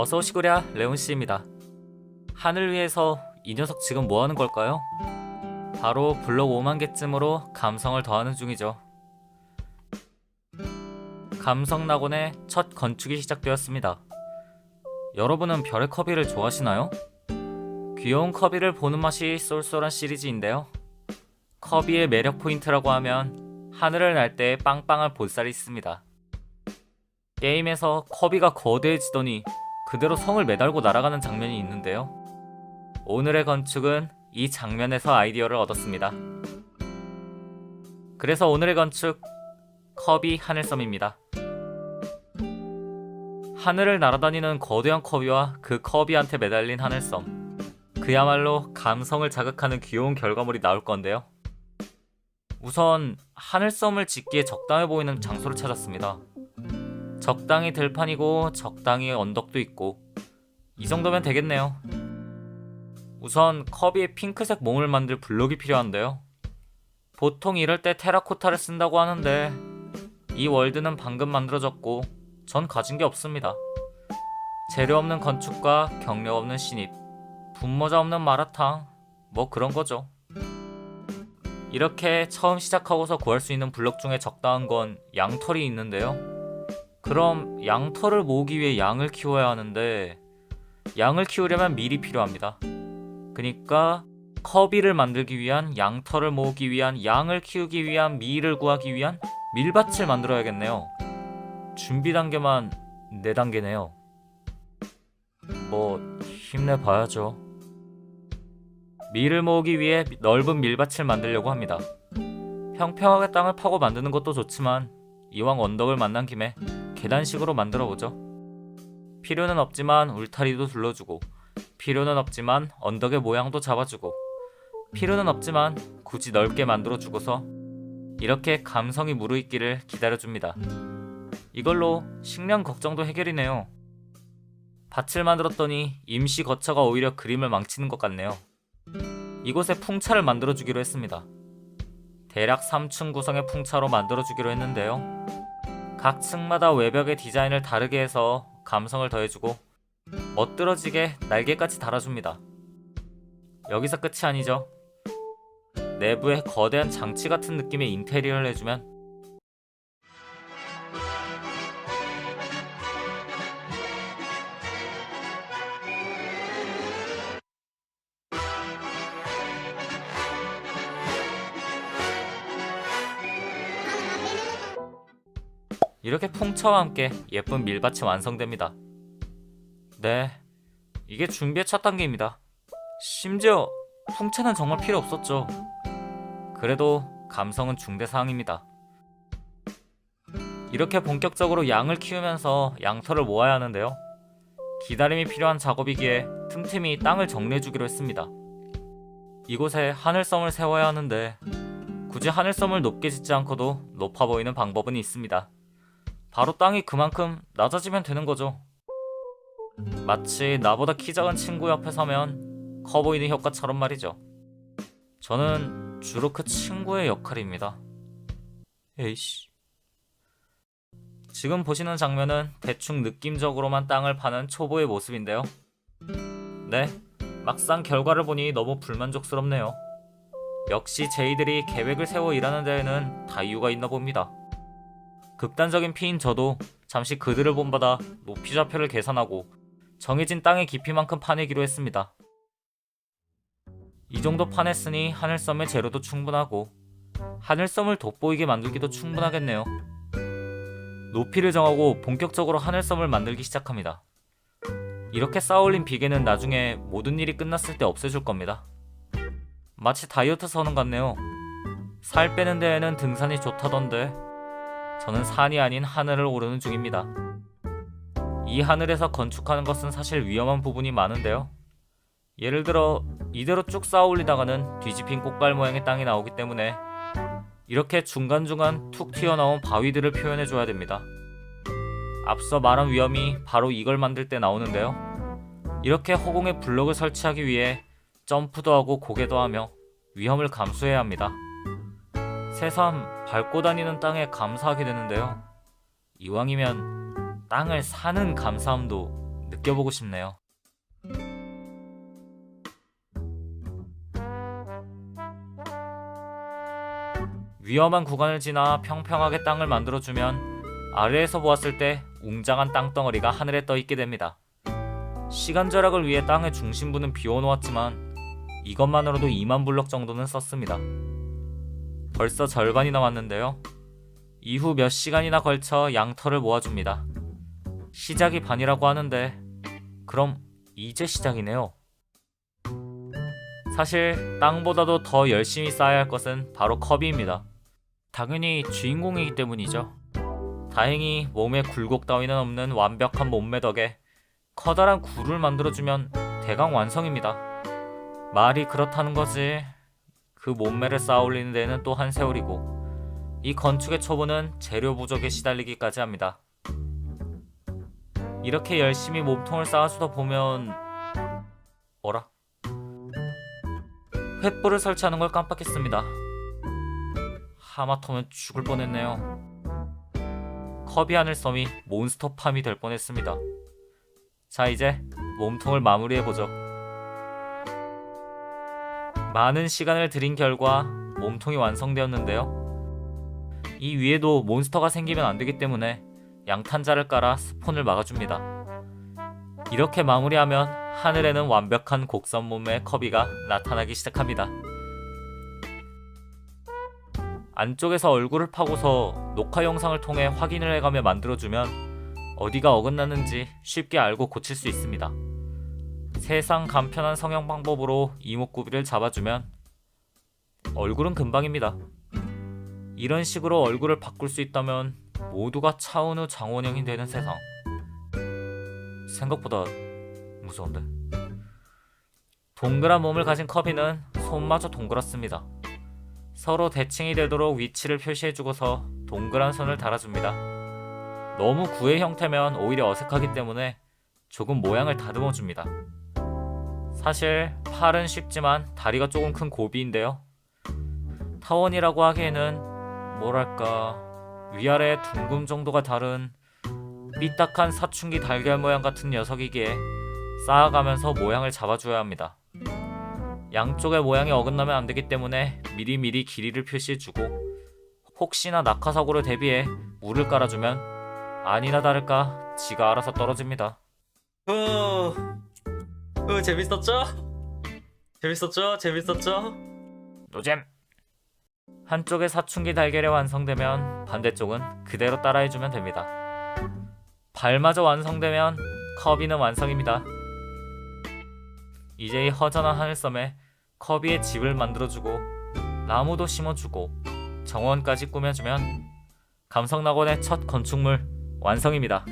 어서 오시구랴, 레온씨입니다. 하늘 위에서 이 녀석 지금 뭐하는 걸까요? 바로 블록 5만 개쯤으로 감성을 더하는 중이죠. 감성 낙원의 첫 건축이 시작되었습니다. 여러분은 별의 커비를 좋아하시나요? 귀여운 커비를 보는 맛이 쏠쏠한 시리즈인데요. 커비의 매력 포인트라고 하면 하늘을 날 때의 빵빵한 볼살이 있습니다. 게임에서 커비가 거대해지더니 그대로 성을 매달고 날아가는 장면이 있는데요. 오늘의 건축은 이 장면에서 아이디어를 얻었습니다. 그래서 오늘의 건축, 커비 하늘섬입니다. 하늘을 날아다니는 거대한 커비와 그 커비한테 매달린 하늘섬, 그야말로 감성을 자극하는 귀여운 결과물이 나올 건데요. 우선 하늘섬을 짓기에 적당해 보이는 장소를 찾았습니다. 적당히 들판이고 적당히 언덕도 있고 이 정도면 되겠네요. 우선 커비의 핑크색 몸을 만들 블록이 필요한데요. 보통 이럴 때 테라코타를 쓴다고 하는데 이 월드는 방금 만들어졌고 전 가진 게 없습니다. 재료 없는 건축과 경력 없는 신입, 분모자 없는 마라탕, 뭐 그런 거죠. 이렇게 처음 시작하고서 구할 수 있는 블록 중에 적당한 건 양털이 있는데요. 그럼 양털을 모으기 위해 양을 키워야 하는데 양을 키우려면 밀이 필요합니다. 그러니까 커비를 만들기 위한 양털을 모으기 위한 양을 키우기 위한 밀을 구하기 위한 밀밭을 만들어야겠네요. 준비 단계만 4단계네요. 뭐 힘내봐야죠. 밀을 모으기 위해 넓은 밀밭을 만들려고 합니다. 평평하게 땅을 파고 만드는 것도 좋지만 이왕 언덕을 만난 김에 계단식으로 만들어보죠. 필요는 없지만 울타리도 둘러주고, 필요는 없지만 언덕의 모양도 잡아주고, 필요는 없지만 굳이 넓게 만들어주고서 이렇게 감성이 무르익기를 기다려줍니다. 이걸로 식량 걱정도 해결이네요. 밭을 만들었더니 임시 거처가 오히려 그림을 망치는 것 같네요. 이곳에 풍차를 만들어주기로 했습니다. 대략 3층 구성의 풍차로 만들어주기로 했는데요. 각 층마다 외벽의 디자인을 다르게 해서 감성을 더해주고 멋들어지게 날개까지 달아줍니다. 여기서 끝이 아니죠. 내부에 거대한 장치 같은 느낌의 인테리어를 해주면 이렇게 풍차와 함께 예쁜 밀밭이 완성됩니다. 네, 이게 준비의 첫 단계입니다. 심지어 풍차는 정말 필요 없었죠. 그래도 감성은 중대사항입니다. 이렇게 본격적으로 양을 키우면서 양털을 모아야 하는데요. 기다림이 필요한 작업이기에 틈틈이 땅을 정리해주기로 했습니다. 이곳에 하늘섬을 세워야 하는데 굳이 하늘섬을 높게 짓지 않고도 높아 보이는 방법은 있습니다. 바로 땅이 그만큼 낮아지면 되는 거죠. 마치 나보다 키 작은 친구 옆에 서면 커 보이는 효과처럼 말이죠. 저는 주로 그 친구의 역할입니다. 에이씨. 지금 보시는 장면은 대충 느낌적으로만 땅을 파는 초보의 모습인데요. 네, 막상 결과를 보니 너무 불만족스럽네요. 역시 제이들이 계획을 세워 일하는 데에는 다 이유가 있나 봅니다. 극단적인 피인 저도 잠시 그들을 본받아 높이 좌표를 계산하고 정해진 땅의 깊이만큼 파내기로 했습니다. 이 정도 파냈으니 하늘섬의 재료도 충분하고 하늘섬을 돋보이게 만들기도 충분하겠네요. 높이를 정하고 본격적으로 하늘섬을 만들기 시작합니다. 이렇게 쌓아올린 비계는 나중에 모든 일이 끝났을 때 없애줄 겁니다. 마치 다이어트 선언 같네요. 살 빼는 데에는 등산이 좋다던데 저는 산이 아닌 하늘을 오르는 중입니다. 이 하늘에서 건축하는 것은 사실 위험한 부분이 많은데요. 예를 들어 이대로 쭉 쌓아 올리다가는 뒤집힌 꽃갈 모양의 땅이 나오기 때문에 이렇게 중간중간 툭 튀어나온 바위들을 표현해줘야 됩니다. 앞서 말한 위험이 바로 이걸 만들 때 나오는데요. 이렇게 허공에 블록을 설치하기 위해 점프도 하고 고개도 하며 위험을 감수해야 합니다. 새삼 밟고 다니는 땅에 감사하게 되는데요. 이왕이면 땅을 사는 감사함도 느껴보고 싶네요. 위험한 구간을 지나 평평하게 땅을 만들어주면 아래에서 보았을 때 웅장한 땅덩어리가 하늘에 떠 있게 됩니다. 시간 절약을 위해 땅의 중심부는 비워놓았지만 이것만으로도 2만 블럭 정도는 썼습니다. 벌써 절반이나 왔는데요. 이후 몇 시간이나 걸쳐 양털을 모아줍니다. 시작이 반이라고 하는데 그럼 이제 시작이네요. 사실 땅보다도 더 열심히 쌓아야 할 것은 바로 커비입니다. 당연히 주인공이기 때문이죠. 다행히 몸에 굴곡 따위는 없는 완벽한 몸매 덕에 커다란 굴을 만들어주면 대강 완성입니다. 말이 그렇다는 거지. 그 몸매를 쌓아올리는 데는 또 한 세월이고 이 건축의 초보는 재료 부족에 시달리기까지 합니다. 이렇게 열심히 몸통을 쌓아주다 보면 어라? 횃불을 설치하는 걸 깜빡했습니다. 하마터면 죽을 뻔했네요. 커비 하늘섬이 몬스터팜이 될 뻔했습니다. 자, 이제 몸통을 마무리해보죠. 많은 시간을 들인 결과 몸통이 완성되었는데요. 이 위에도 몬스터가 생기면 안되기 때문에 양탄자를 깔아 스폰을 막아줍니다. 이렇게 마무리하면 하늘에는 완벽한 곡선 몸매의 커비가 나타나기 시작합니다. 안쪽에서 얼굴을 파고서 녹화 영상을 통해 확인을 해가며 만들어주면 어디가 어긋났는지 쉽게 알고 고칠 수 있습니다. 세상 간편한 성형 방법으로 이목구비를 잡아주면 얼굴은 금방입니다. 이런 식으로 얼굴을 바꿀 수 있다면 모두가 차은우 장원영이 되는 세상. 생각보다 무서운데? 동그란 몸을 가진 커비는 손마저 동그랗습니다. 서로 대칭이 되도록 위치를 표시해주고서 동그란 선을 달아줍니다. 너무 구의 형태면 오히려 어색하기 때문에 조금 모양을 다듬어줍니다. 사실 팔은 쉽지만 다리가 조금 큰 고비인데요. 타원이라고 하기에는 뭐랄까 위아래 둥금 정도가 다른 삐딱한 사춘기 달걀 모양 같은 녀석이기에 쌓아가면서 모양을 잡아줘야 합니다. 양쪽의 모양이 어긋나면 안되기 때문에 미리미리 길이를 표시해주고 혹시나 낙하사고를 대비해 물을 깔아주면 아니나 다를까 지가 알아서 떨어집니다. 재밌었죠? 재밌었죠? 노잼! 한쪽의 사춘기 달걀이 완성되면 반대쪽은 그대로 따라해주면 됩니다. 발마저 완성되면 커비는 완성입니다. 이제 이 허전한 하늘섬에 커비의 집을 만들어주고 나무도 심어주고 정원까지 꾸며주면 감성낙원의 첫 건축물 완성입니다.